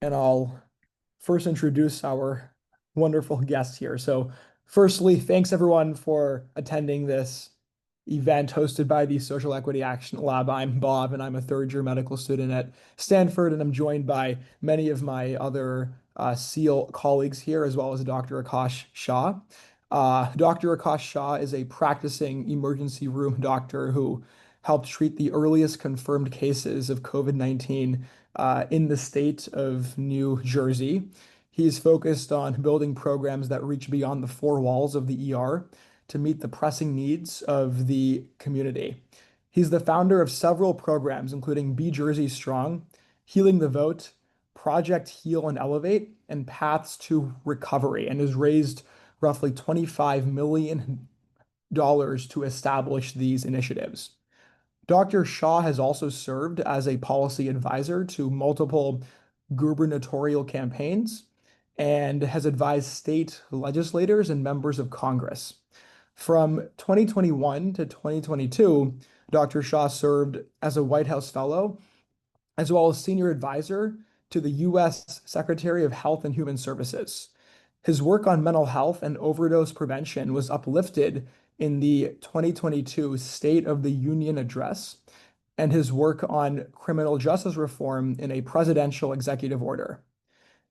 and I'll first introduce our wonderful guest here. So, firstly, thanks everyone for attending this event hosted by the Social Equity Action Lab. I'm Bob, and I'm a third-year medical student at Stanford, and I'm joined by many of my other SEAL colleagues here, as well as Dr. Aakash Shah. Dr. Aakash Shah is a practicing emergency room doctor who helped treat the earliest confirmed cases of COVID-19 in the state of New Jersey. He's focused on building programs that reach beyond the four walls of the ER to meet the pressing needs of the community. He's the founder of several programs, including Be Jersey Strong, Healing the Vote, Project Heal and Elevate, and Paths to Recovery, and has raised roughly $25 million to establish these initiatives. Dr. Shah has also served as a policy advisor to multiple gubernatorial campaigns and has advised state legislators and members of Congress. From 2021 to 2022, Dr. Shah served as a White House Fellow as well as senior advisor to the U.S. Secretary of Health and Human Services. His work on mental health and overdose prevention was uplifted in the 2022 State of the Union address, and his work on criminal justice reform in a presidential executive order.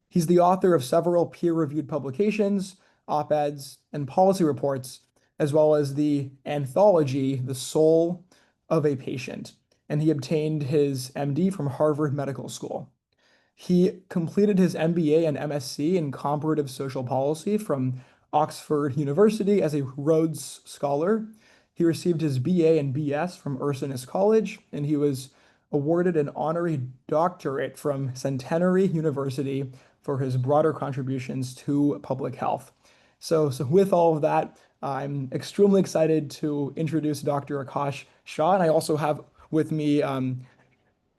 He's the author of several peer-reviewed publications, op-eds, and policy reports, as well as the anthology, The Soul of a Patient, and he obtained his MD from Harvard Medical School. He completed his MBA and MSc in comparative social policy from Oxford University as a Rhodes Scholar. He received his BA and BS from Ursinus College, and he was awarded an honorary doctorate from Centenary University for his broader contributions to public health. So with all of that, I'm extremely excited to introduce Dr. Aakash Shah, and I also have with me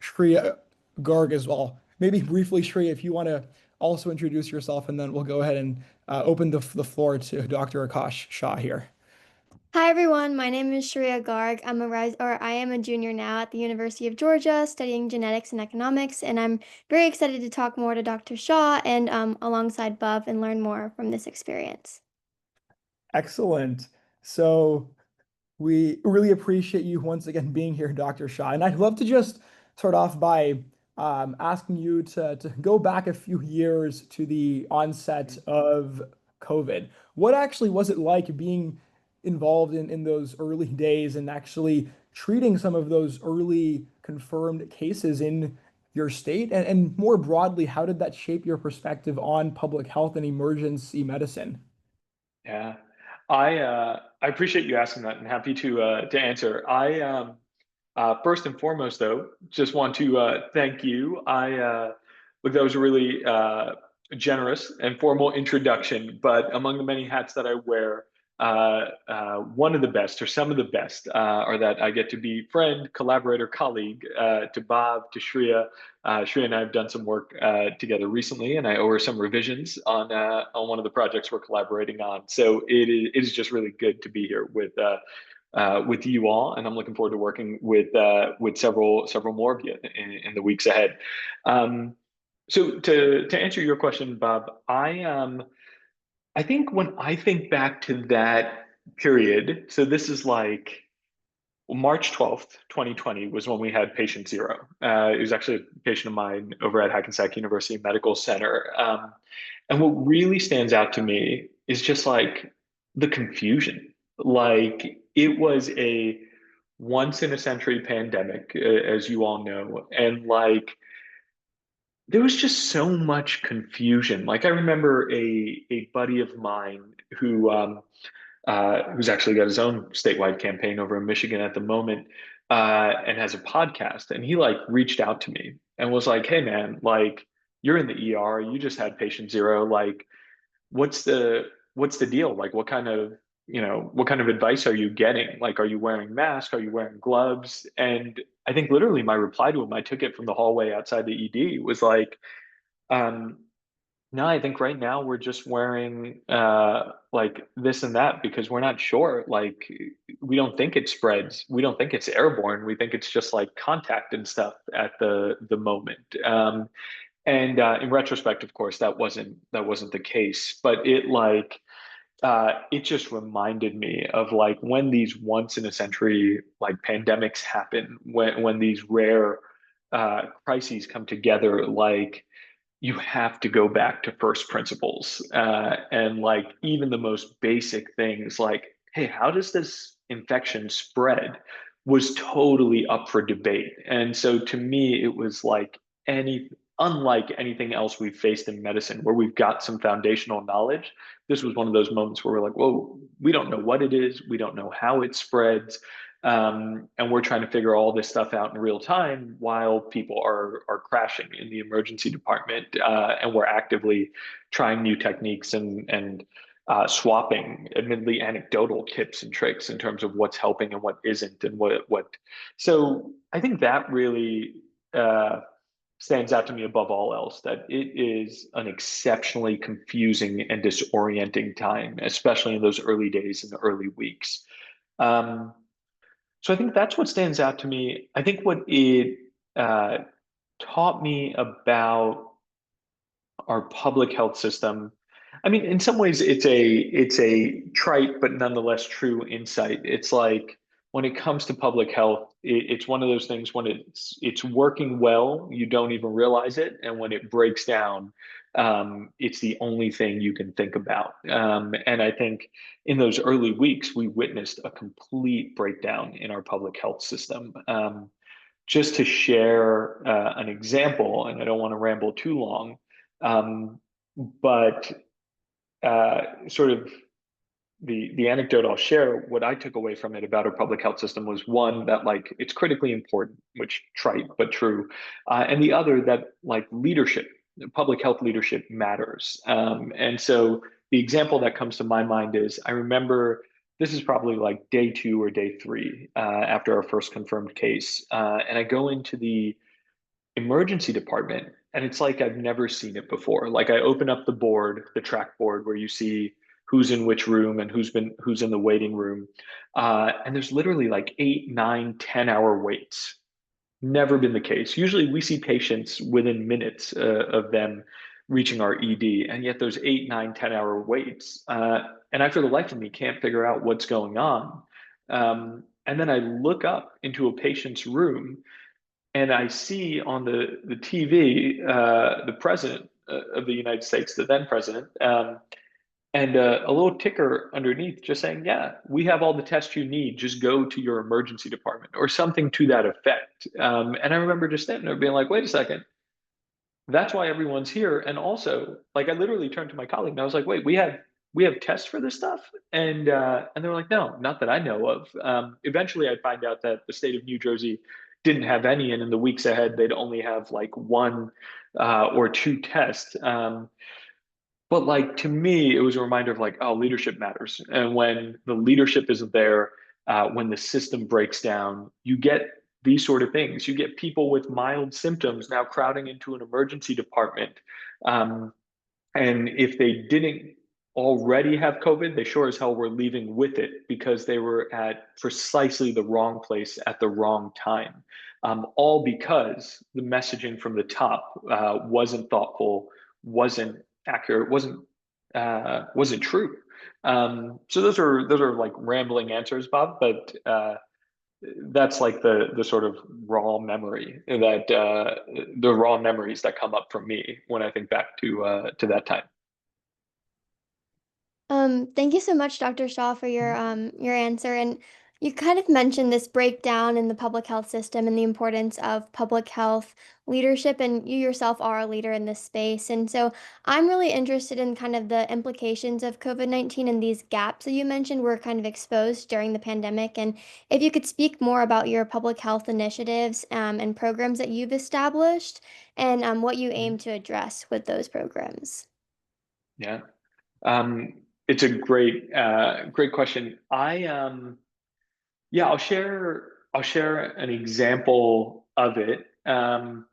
Shreya Garg as well. Maybe briefly, Shreya, if you want to also introduce yourself, and then we'll go ahead and open the floor to Dr. Aakash Shah here. Hi everyone, my name is Shreya Garg. I am a junior now at the University of Georgia studying genetics and economics, and I'm very excited to talk more to Dr. Shah and alongside Bob and learn more from this experience. Excellent. So we really appreciate you once again being here, Dr. Shah. And I'd love to just start off by asking you to go back a few years to the onset of COVID. What actually was it like being involved in those early days and actually treating some of those early confirmed cases in your state? And more broadly, how did that shape your perspective on public health and emergency medicine? Yeah, I appreciate you asking that and happy to answer. First and foremost though, just want to thank you. Look, that was a really generous and formal introduction, but among the many hats that I wear, one of the best or some of the best are that I get to be friend, collaborator, colleague to Bob, to Shreya. Shreya and I have done some work together recently, and I owe her some revisions on one of the projects we're collaborating on. So it is just really good to be here with you all, and I'm looking forward to working with several more of you in the weeks ahead. So to answer your question, Bob, I think when I think back to that period, so this is like March 12th, 2020 was when we had patient zero. It was actually a patient of mine over at Hackensack University Medical Center. And what really stands out to me is just like the confusion. Like it was a once in a century pandemic, as you all know. And like there was just so much confusion. Like I remember a buddy of mine who's actually got his own statewide campaign over in Michigan at the moment, and has a podcast. And he like reached out to me and was like, "Hey man, like you're in the ER, you just had patient zero. Like, what's the deal? Like, what kind of advice are you getting? Like, are you wearing masks? Are you wearing gloves?" And I think literally my reply to him, I took it from the hallway outside the ED, was like, um, no, I think right now we're just wearing like this and that because we're not sure. Like we don't think it spreads. We don't think it's airborne. We think it's just like contact and stuff at the moment. And in retrospect, of course, that wasn't the case. But it just reminded me of like when these once in a century like pandemics happen, when these rare crises come together, like you have to go back to first principles, and like even the most basic things like, hey, how does this infection spread, was totally up for debate. And so to me it was like any unlike anything else we've faced in medicine where we've got some foundational knowledge. This was one of those moments where we're like, whoa, we don't know what it is, we don't know how it spreads, and we're trying to figure all this stuff out in real time while people are crashing in the emergency department, and we're actively trying new techniques and swapping, admittedly anecdotal tips and tricks in terms of what's helping and what isn't, and what. So I think that really stands out to me above all else. That it is an exceptionally confusing and disorienting time, especially in those early days and the early weeks. Um, so I think that's what stands out to me. I think what it uh, taught me about our public health system. I mean, in some ways, it's a trite but nonetheless true insight. It's like when it comes to public health, it's one of those things when it's working well, you don't even realize it, and when it breaks down, it's the only thing you can think about. And I think in those early weeks, we witnessed a complete breakdown in our public health system. Just to share an example, and I don't want to ramble too long, um, but sort of the anecdote I'll share, what I took away from it about our public health system was one that like it's critically important, which trite but true, and the other that like leadership, public health leadership matters. And so the example that comes to my mind is I remember this is probably like day two or day three after our first confirmed case, and I go into the emergency department and it's like I've never seen it before. Like I open up the board, the track board where you see who's in which room and who's in the waiting room. And there's literally like 8, 9, 10 hour waits. Never been the case. Usually we see patients within minutes of them reaching our ED, and yet there's 8, 9, 10 hour waits. And I, for the life of me, can't figure out what's going on. And then I look up into a patient's room and I see on the TV the president of the United States, the then president, and a little ticker underneath just saying, "Yeah, we have all the tests you need. Just go to your emergency department," or something to that effect. And I remember just standing there being like, "Wait a second, that's why everyone's here." And also, like, I literally turned to my colleague and I was like, "Wait, we have tests for this stuff?" And they were like, "No, not that I know of." Eventually, I'd find out that the state of New Jersey didn't have any, and in the weeks ahead, they'd only have like one or two tests. But like to me, it was a reminder of like, oh, leadership matters. And when the leadership isn't there, when the system breaks down, you get these sort of things. You get people with mild symptoms now crowding into an emergency department. Um, and if they didn't already have COVID, they sure as hell were leaving with it because they were at precisely the wrong place at the wrong time. All because the messaging from the top wasn't thoughtful, wasn't accurate, wasn't true. So those are like rambling answers, Bob, but that's like the sort of raw memory that the raw memories that come up for me when I think back to that time. Thank you so much, Dr. Shaw, for your answer. And you kind of mentioned this breakdown in the public health system and the importance of public health leadership, and you yourself are a leader in this space. And so I'm really interested in kind of the implications of COVID-19 and these gaps that you mentioned were kind of exposed during the pandemic. And if you could speak more about your public health initiatives and programs that you've established and what you aim Mhm. to address with those programs. Yeah. It's a great question. Yeah, I'll share an example of it. And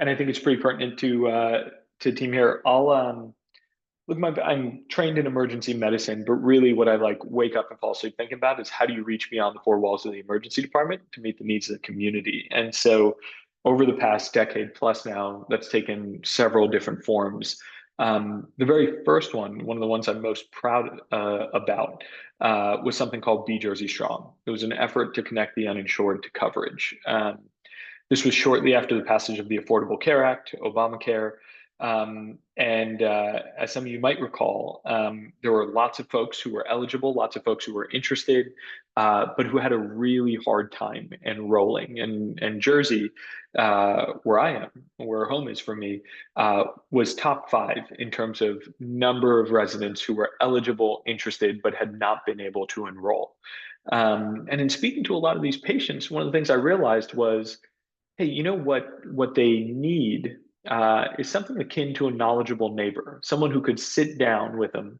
I think it's pretty pertinent to team here. I'm trained in emergency medicine, but really what I like wake up and fall asleep thinking about is how do you reach beyond the four walls of the emergency department to meet the needs of the community? And so over the past decade plus now, that's taken several different forms. The very first one of the ones I'm most proud about, was something called Be Jersey Strong. It was an effort to connect the uninsured to coverage. This was shortly after the passage of the Affordable Care Act, Obamacare. And as some of you might recall, there were lots of folks who were eligible, lots of folks who were interested, but who had a really hard time enrolling. And Jersey, where I am, where home is for me, was top 5 in terms of number of residents who were eligible, interested, but had not been able to enroll. And in speaking to a lot of these patients, one of the things I realized was, hey, you know what they need is something akin to a knowledgeable neighbor, someone who could sit down with them,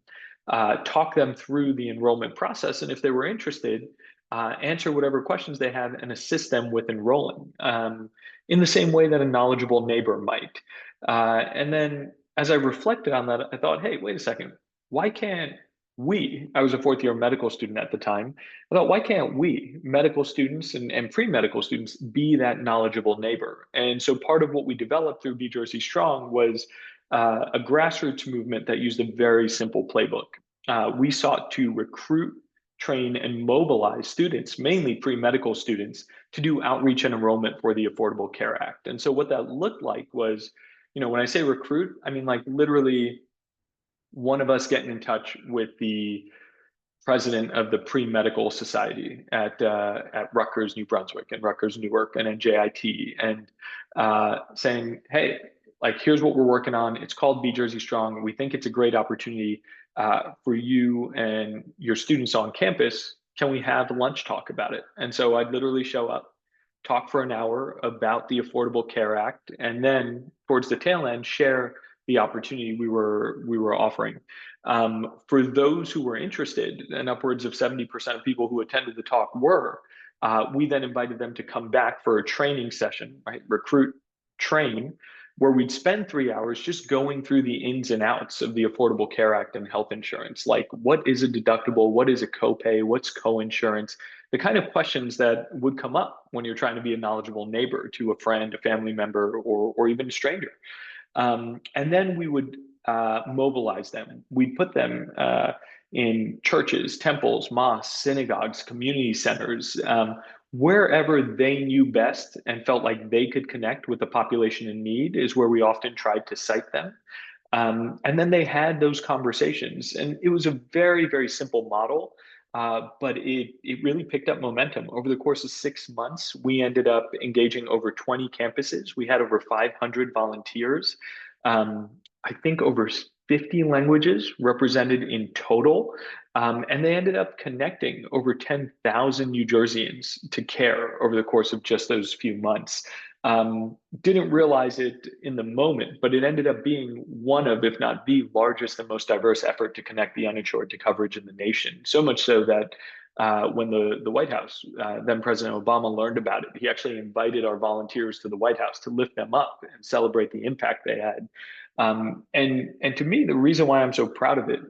talk them through the enrollment process, and if they were interested, answer whatever questions they had and assist them with enrolling in the same way that a knowledgeable neighbor might. And then as I reflected on that, I thought, hey, wait a second, why can't I was a 4th-year medical student at the time. I thought, why can't we, medical students and pre-medical students, be that knowledgeable neighbor? And so part of what we developed through Be Jersey Strong was a grassroots movement that used a very simple playbook. We sought to recruit, train, and mobilize students, mainly pre-medical students, to do outreach and enrollment for the Affordable Care Act. And so what that looked like was, when I say recruit, I mean like literally one of us getting in touch with the president of the pre-medical society at Rutgers, New Brunswick, and Rutgers, Newark, and NJIT, and saying, "Hey, like here's what we're working on. It's called Be Jersey Strong. We think it's a great opportunity for you and your students on campus. Can we have a lunch talk about it?" And so I'd literally show up, talk for an hour about the Affordable Care Act, and then towards the tail end, share the opportunity we were offering. For those who were interested, and upwards of 70% of people who attended the talk were, we then invited them to come back for a training session, right? Recruit, train, where we'd spend 3 hours just going through the ins and outs of the Affordable Care Act and health insurance. Like, what is a deductible? What is a copay? What's co-insurance? The kind of questions that would come up when you're trying to be a knowledgeable neighbor to a friend, a family member, or even a stranger. And then we would mobilize them. We'd put them in churches, temples, mosques, synagogues, community centers, wherever they knew best and felt like they could connect with the population in need is where we often tried to cite them. And then they had those conversations. And it was a very, very simple model, but it really picked up momentum. Over the course of 6 months, we ended up engaging over 20 campuses. We had over 500 volunteers. I think over 50 languages represented in total. And they ended up connecting over 10,000 New Jerseyans to care over the course of just those few months. Didn't realize it in the moment, but it ended up being one of, if not the largest and most diverse effort to connect the uninsured to coverage in the nation. So much so that when the White House, then President Obama, learned about it, he actually invited our volunteers to the White House to lift them up and celebrate the impact they had. And to me, the reason why I'm so proud of it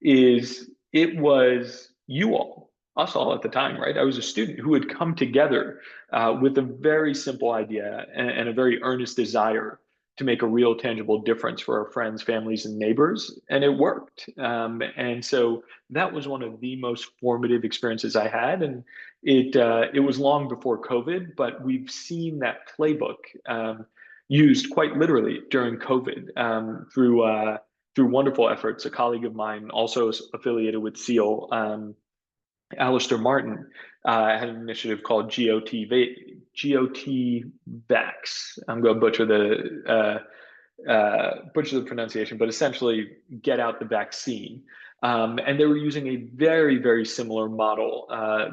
is it was you all, us all at the time, right? I was a student who had come together with a very simple idea and a very earnest desire to make a real tangible difference for our friends, families, and neighbors, and it worked. And so that was one of the most formative experiences I had, and it was long before COVID, but we've seen that playbook used quite literally during COVID through wonderful efforts. A colleague of mine, also affiliated with SEAL, Alistair Martin, had an initiative called GOT Vax. I'm going to butcher the pronunciation, but essentially get out the vaccine. And they were using a very, very similar model,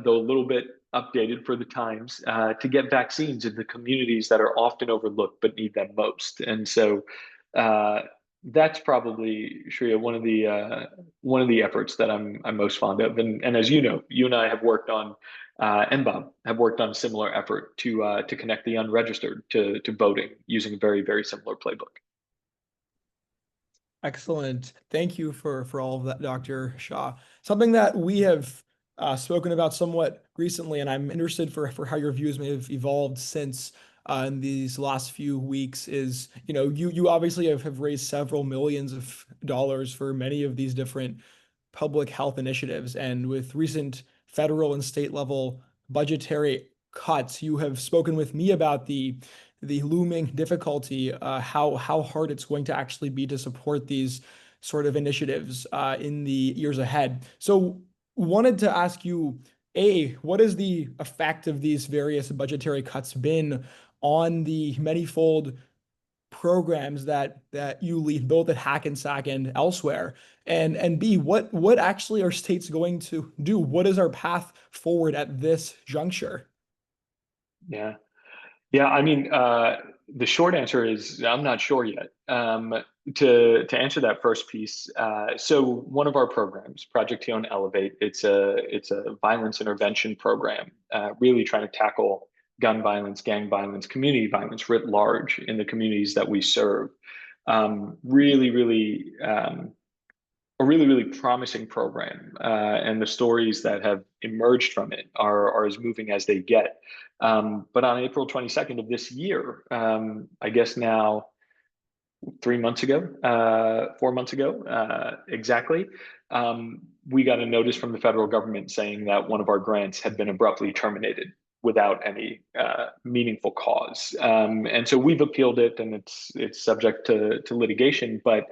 though a little bit updated for the times, to get vaccines in the communities that are often overlooked but need them most. And so that's probably, Shreya, one of the efforts that I'm most fond of. And as you know, you and I have worked on, and Bob have worked on a similar effort to connect the unregistered to voting using a very, very similar playbook. Excellent. Thank you for all of that, Dr. Shah. Something that we have spoken about somewhat recently, and I'm interested for how your views may have evolved since in these last few weeks is, you obviously have raised several millions of dollars for many of these different public health initiatives. And with recent federal and state level budgetary cuts, you have spoken with me about the looming difficulty, how hard it's going to actually be to support these sort of initiatives in the years ahead. So, wanted to ask you, A, what is the effect of these various budgetary cuts been on the manifold programs that you lead both at Hackensack and elsewhere? And B, what actually are states going to do? What is our path forward at this juncture? Yeah. Yeah, I mean, the short answer is I'm not sure yet. To answer that first piece, so one of our programs, Project Heal and Elevate, it's a violence intervention program, really trying to tackle gun violence, gang violence, community violence writ large in the communities that we serve. Really, really a really, really promising program. And the stories that have emerged from it are as moving as they get. But on April 22nd of this year, I guess now 3 months ago, 4 months ago, exactly, we got a notice from the federal government saying that one of our grants had been abruptly terminated without any meaningful cause. And so we've appealed it, and it's subject to litigation. But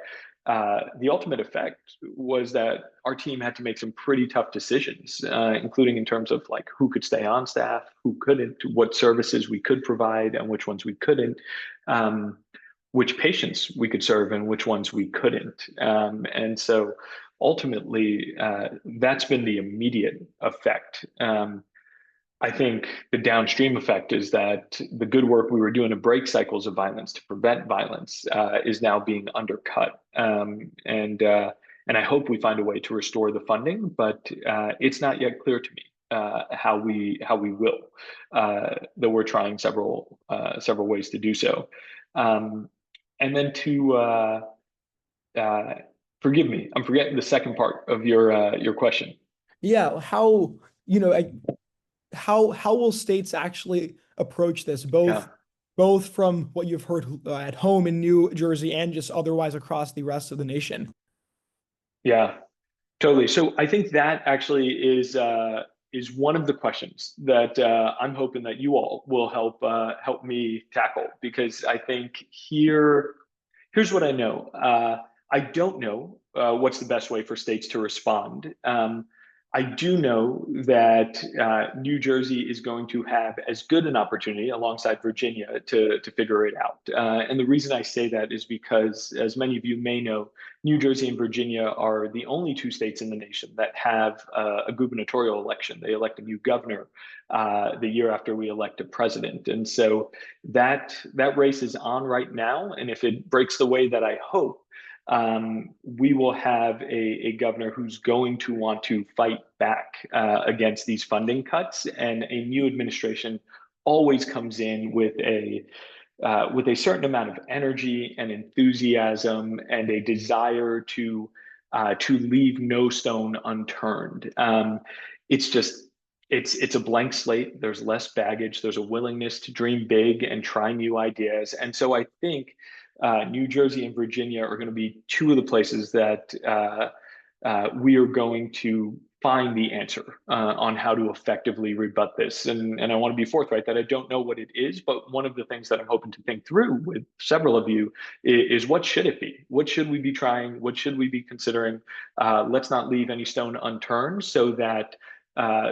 the ultimate effect was that our team had to make some pretty tough decisions, including in terms of like who could stay on staff, who couldn't, what services we could provide, and which ones we couldn't. Which patients we could serve and which ones we couldn't. And so ultimately, that's been the immediate effect. I think the downstream effect is that the good work we were doing to break cycles of violence, to prevent violence, is now being undercut. And I hope we find a way to restore the funding, but it's not yet clear to me how we will, though we're trying several ways to do so. And then uh, forgive me, I'm forgetting the second part of your question. Yeah, how will states actually approach this, Yeah, both from what you've heard at home in New Jersey and just otherwise across the rest of the nation? yeah, totally. So I think that actually is one of the questions that I'm hoping that you all will help me tackle, because I think here's what I know. I don't know what's the best way for states to respond. I do know that New Jersey is going to have as good an opportunity alongside Virginia to figure it out. And the reason I say that is because, as many of you may know, New Jersey and Virginia are the only two states in the nation that have a gubernatorial election. They elect a new governor the year after we elect a president. And so that race is on right now. And if it breaks the way that I hope, we will have a governor who's going to want to fight back against these funding cuts. And a new administration always comes in with a certain amount of energy and enthusiasm and a desire to leave no stone unturned. It's just it's a blank slate. There's less baggage. There's a willingness to dream big and try new ideas. And so I think New Jersey and Virginia are going to be two of the places that we are going to find the answer on how to effectively rebut this. And I want to be forthright that I don't know what it is, but one of the things that I'm hoping to think through with several of you is what should it be? What should we be trying? What should we be considering? Let's not leave any stone unturned, so that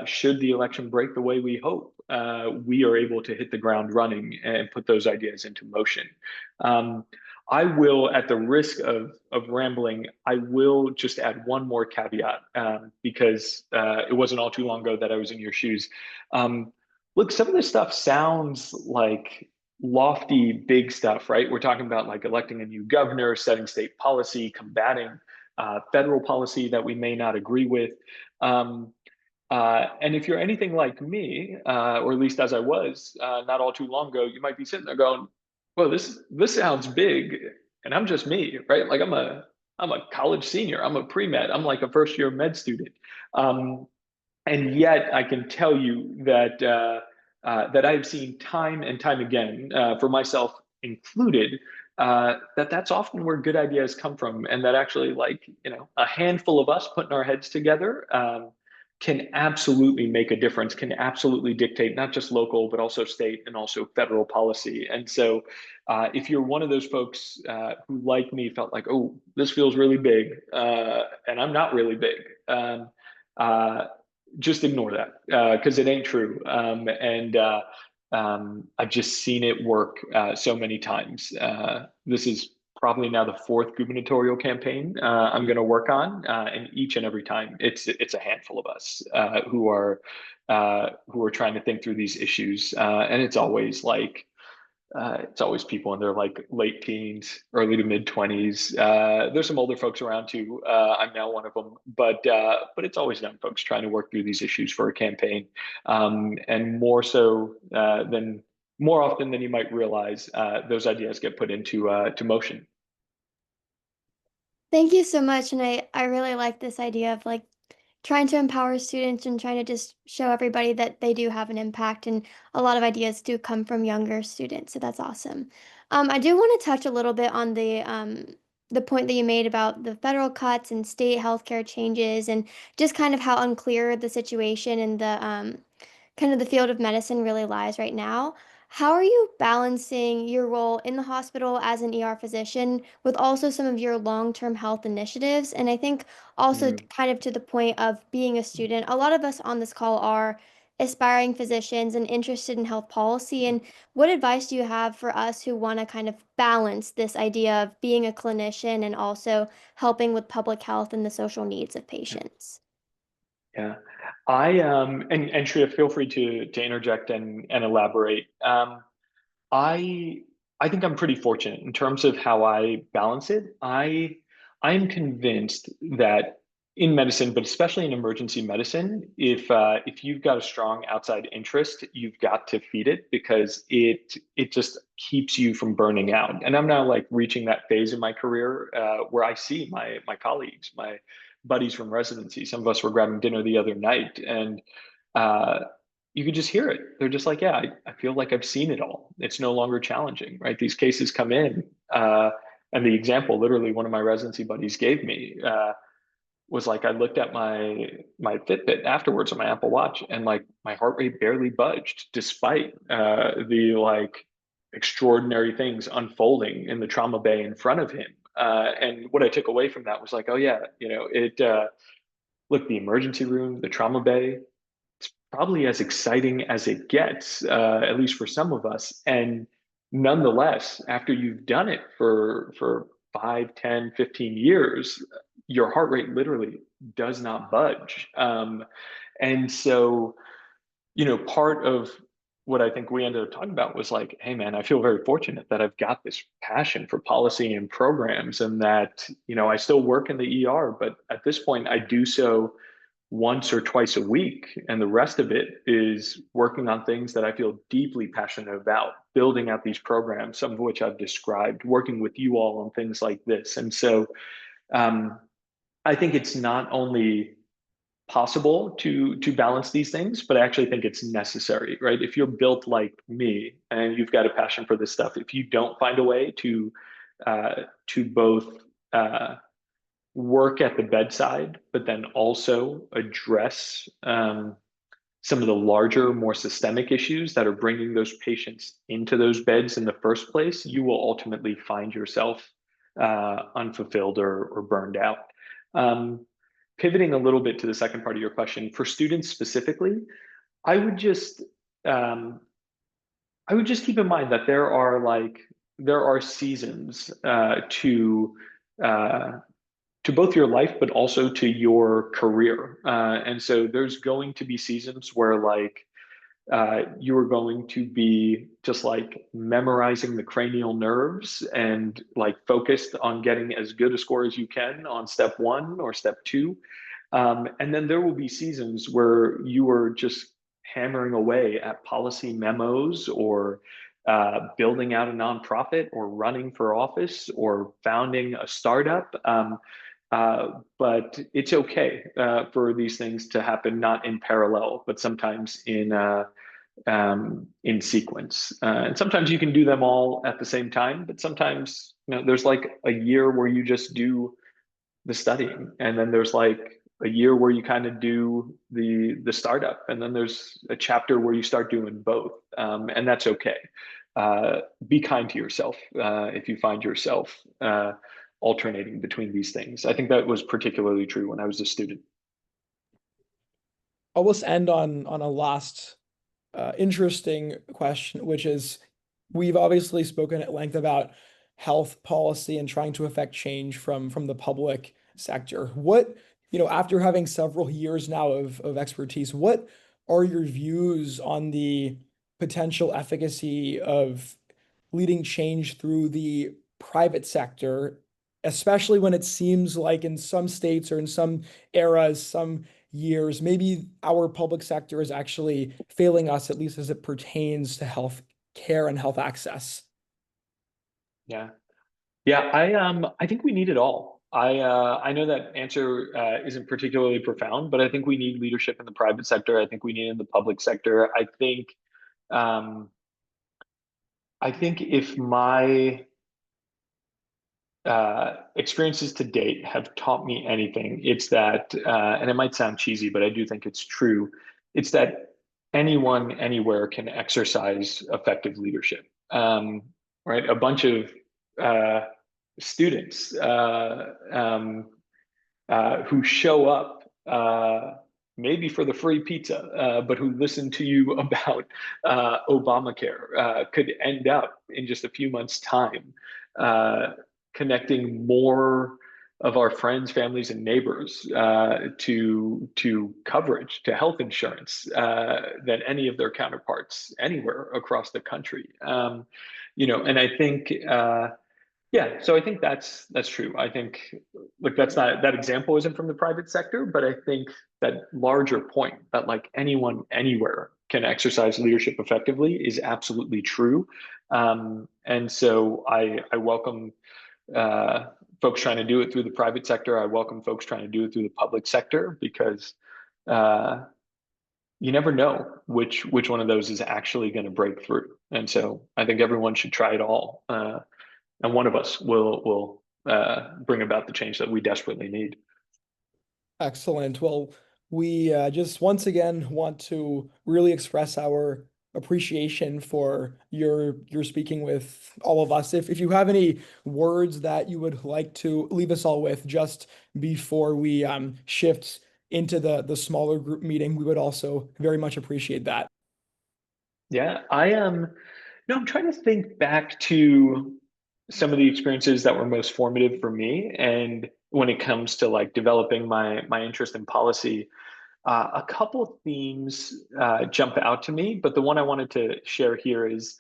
should the election break the way we hope, we are able to hit the ground running and put those ideas into motion. I will, at the risk of rambling, I will just add one more caveat, because it wasn't all too long ago that I was in your shoes. Look, some of this stuff sounds like lofty, big stuff, right? We're talking about like electing a new governor, setting state policy, combating federal policy that we may not agree with. And if you're anything like me, or at least as I was not all too long ago, you might be sitting there going, "Well, this sounds big," and I'm just me, right? Like I'm a college senior, I'm a pre-med, I'm like a first year med student, and yet I can tell you that that I've seen time and time again, for myself included, that's often where good ideas come from, and that actually, like, a handful of us putting our heads together, can absolutely make a difference, can absolutely dictate not just local, but also state and also federal policy. And so, if you're one of those folks who, like me, felt like, oh, this feels really big, and I'm not really big, uh, just ignore that, because it ain't true. I've just seen it work so many times. This is probably now the fourth gubernatorial campaign I'm going to work on, and each and every time it's a handful of us who are trying to think through these issues, and it's always people in their like late teens, early to mid 20s. There's some older folks around too. I'm now one of them, but it's always young folks trying to work through these issues for a campaign, and more often than you might realize, those ideas get put into to motion. Thank you so much. And I really like this idea of like trying to empower students and trying to just show everybody that they do have an impact. And a lot of ideas do come from younger students. So that's awesome. I do want to touch a little bit on the point that you made about the federal cuts and state healthcare changes and just kind of how unclear the situation and the kind of the field of medicine really lies right now. How are you balancing your role in the hospital as an ER physician with also some of your long-term health initiatives? And I think also Mm. kind of to the point of being a student, a lot of us on this call are aspiring physicians and interested in health policy. And what advice do you have for us who want to kind of balance this idea of being a clinician and also helping with public health and the social needs of patients? Yeah. I and Shreya, feel free to interject and elaborate. I I think I'm pretty fortunate in terms of how I balance it. I'm convinced that in medicine, but especially in emergency medicine, if you've got a strong outside interest, you've got to feed it because it just keeps you from burning out. And I'm now like reaching that phase in my career where I see my colleagues, my buddies from residency. Some of us were grabbing dinner the other night, and uh, you could just hear it. They're just like, yeah, I feel like I've seen it all. It's no longer challenging, right? These cases come in. And the example literally one of my residency buddies gave me was like, I looked at my Fitbit afterwards on my Apple Watch, and like my heart rate barely budged despite the like extraordinary things unfolding in the trauma bay in front of him. And what I took away from that was like, oh yeah, look, the emergency room, the trauma bay, probably as exciting as it gets, at least for some of us. And nonetheless, after you've done it for 5, 10, 15 years, your heart rate literally does not budge. And so, part of what I think we ended up talking about was like, hey man, I feel very fortunate that I've got this passion for policy and programs, and that, I still work in the ER, but at this point I do so once or twice a week. And the rest of it is working on things that I feel deeply passionate about, building out these programs, some of which I've described, working with you all on things like this. And so um, I think it's not only possible to balance these things, but I actually think it's necessary, right? If you're built like me and you've got a passion for this stuff, if you don't find a way uh, to both work at the bedside, but then also address some of the larger, more systemic issues that are bringing those patients into those beds in the first place, you will ultimately find yourself unfulfilled or burned out. Um, Pivoting a little bit to the second part of your question, for students specifically, I would just um, I would just keep in mind that there are seasons uh, to both your life, but also to your career. And so there's going to be seasons where you are going to be just like memorizing the cranial nerves and like focused on getting as good a score as you can on step one or step two. And then there will be seasons where you are just hammering away at policy memos or building out a nonprofit or running for office or founding a startup. But it's okay for these things to happen not in parallel, but sometimes in sequence. And sometimes you can do them all at the same time, but sometimes, there's like a year where you just do the studying, and then there's like a year where you kind of do the startup, and then there's a chapter where you start doing both, and that's okay. Be kind to yourself if you find yourself alternating between these things. I think that was particularly true when I was a student. I'll just end on a last interesting question, which is we've obviously spoken at length about health policy and trying to affect change from the public sector. What, after having several years now of expertise, what are your views on the potential efficacy of leading change through the private sector, especially when it seems like in some states or in some eras, some years, maybe our public sector is actually failing us, at least as it pertains to health care and health access. Yeah. Yeah, I think we need it all. I know that answer isn't particularly profound, but I think we need leadership in the private sector. I think we need it in the public sector. Um, I think if my experiences to date have taught me anything, it's that, and it might sound cheesy, but I do think it's true. It's that anyone, anywhere can exercise effective leadership. Right? A bunch of uh, students who show up maybe for the free pizza, but who listen to you about Obamacare could end up in just a few months' time uh, connecting more of our friends, families, and neighbors to coverage, to health insurance than any of their counterparts anywhere across the country. And I think. Yeah, so I think that's true. I think like that's not that example isn't from the private sector, but I think that larger point that like anyone anywhere can exercise leadership effectively is absolutely true. And so I welcome folks trying to do it through the private sector. I welcome folks trying to do it through the public sector because uh, you never know which one of those is actually going to break through. And so I think everyone should try it all. And one of us will bring about the change that we desperately need. Excellent. Well, we just once again want to really express our appreciation for your speaking with all of us. If you have any words that you would like to leave us all with just before we shift into the smaller group meeting, we would also very much appreciate that. Yeah, I am. No, I'm trying to think back to some of the experiences that were most formative for me, and when it comes to like developing my interest in policy, a couple of themes jump out to me. But the one I wanted to share here is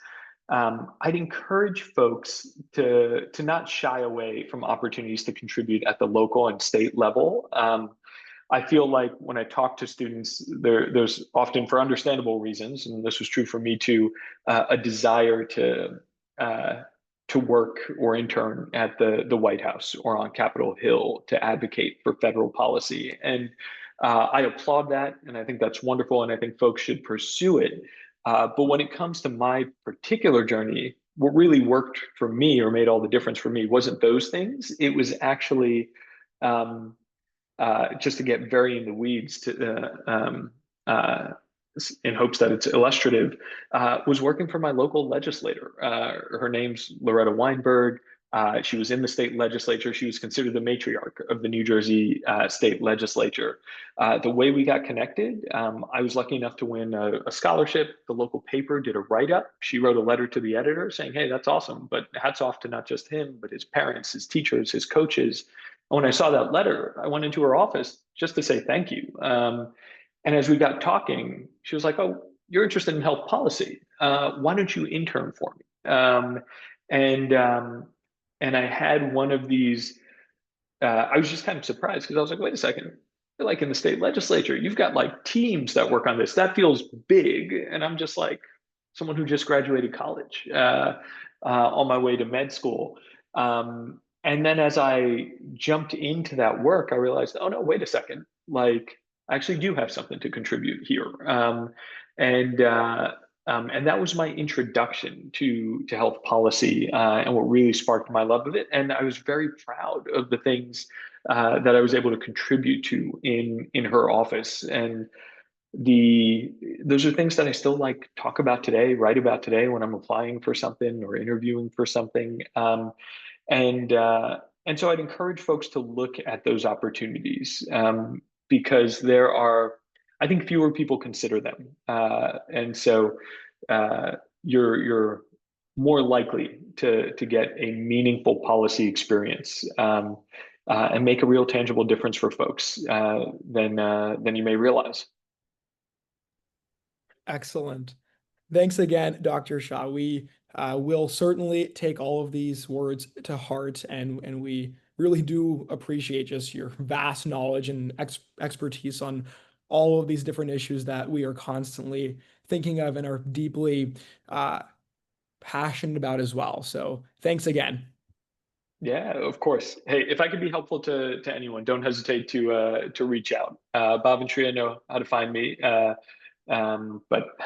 I'd encourage folks to not shy away from opportunities to contribute at the local and state level. I feel like when I talk to students, there's often, for understandable reasons, and this was true for me too, a desire uh, to work or intern at the White House or on Capitol Hill to advocate for federal policy. And I applaud that, and I think that's wonderful, and I think folks should pursue it. But when it comes to my particular journey, what really worked for me or made all the difference for me wasn't those things. It was actually um, just to get very in the weeds uh, in hopes that it's illustrative, was working for my local legislator. Her name's Loretta Weinberg. She was in the state legislature. She was considered the matriarch of the New Jersey state legislature. The way we got connected, I was lucky enough to win a scholarship. The local paper did a write-up. She wrote a letter to the editor saying, "Hey, that's awesome, but hats off to not just him, but his parents, his teachers, his coaches." And when I saw that letter, I went into her office just to say thank you. And as we got talking, she was like, "Oh, you're interested in health policy. Why don't you intern for me?" And and I had one of these. I was just kind of surprised because I was like, "Wait a second, you're like in the state legislature. You've got like teams that work on this. That feels big." And I'm just like someone who just graduated college on my way to med school. And then as I jumped into that work, I realized, oh no, wait a second. Like, I actually do have something to contribute here. And And that was my introduction to health policy, and what really sparked my love of it. And I was very proud of the things that I was able to contribute to in her office. And the those are things that I still like talk about today, write about today when I'm applying for something or interviewing for something. And and so I'd encourage folks to look at those opportunities, because there are, I think, fewer people consider them, and so uh, you're more likely to get a meaningful policy experience, and make a real tangible difference for folks, than you may realize. Excellent. Thanks again, Dr. Shah. We will certainly take all of these words to heart, and we really do appreciate just your vast knowledge and expertise on all of these different issues that we are constantly thinking of and are deeply uh, passionate about as well. So thanks again. Yeah, of course. Hey, if I could be helpful to anyone, don't hesitate to reach out. Bob and Tria know how to find me. But